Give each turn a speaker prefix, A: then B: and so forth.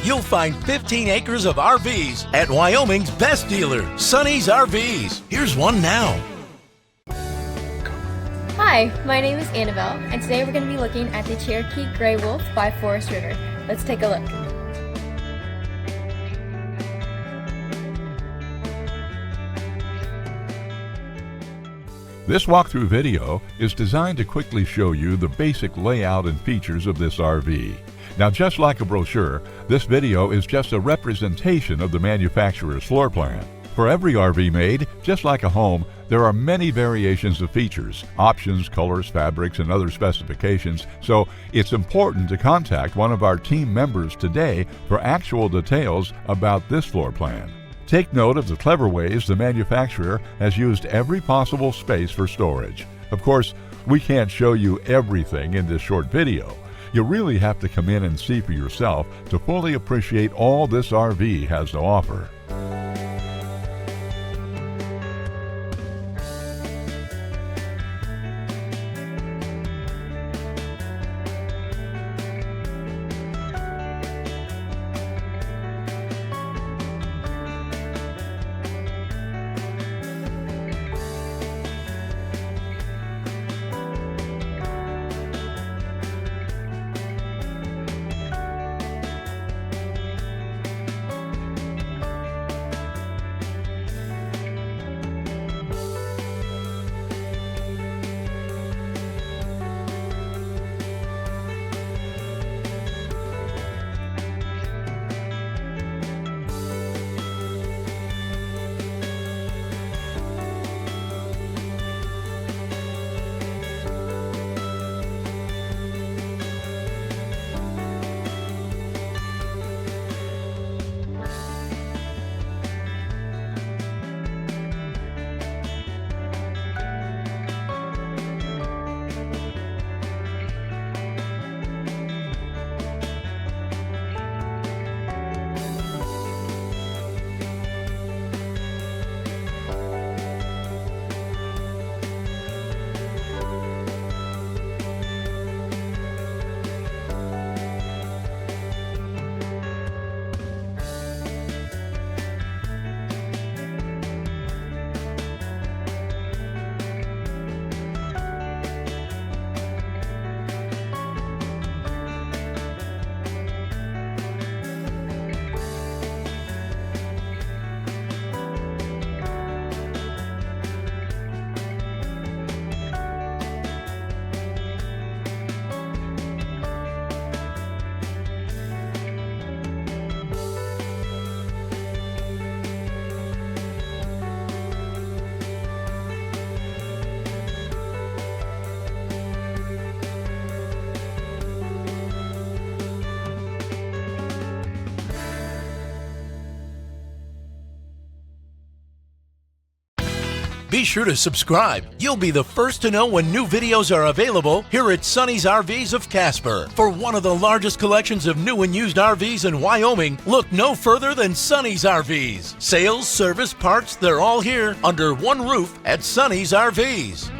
A: you'll find 15 acres of RVs at Wyoming's best dealer, Sonny's RVs. Here's one now.
B: Hi, my name is Annabelle, and today we're going to be looking at the Cherokee Grey Wolf by Forest River. Let's take a look.
C: This walkthrough video is designed to quickly show you the basic layout and features of this RV. Now, just like a brochure, this video is just a representation of the manufacturer's floor plan. For every RV made, just like a home, there are many variations of features, options, colors, fabrics, and other specifications, so it's important to contact one of our team members today for actual details about this floor plan. Take note of the clever ways the manufacturer has used every possible space for storage. Of course, we can't show you everything in this short video. You really have to come in and see for yourself to fully appreciate all this RV has to offer.
A: Be sure to subscribe. You'll be the first to know when new videos are available here at Sonny's RVs of Casper. For one of the largest collections of new and used RVs in Wyoming, look no further than Sonny's RVs. Sales, service, parts, they're all here under one roof at Sonny's RVs.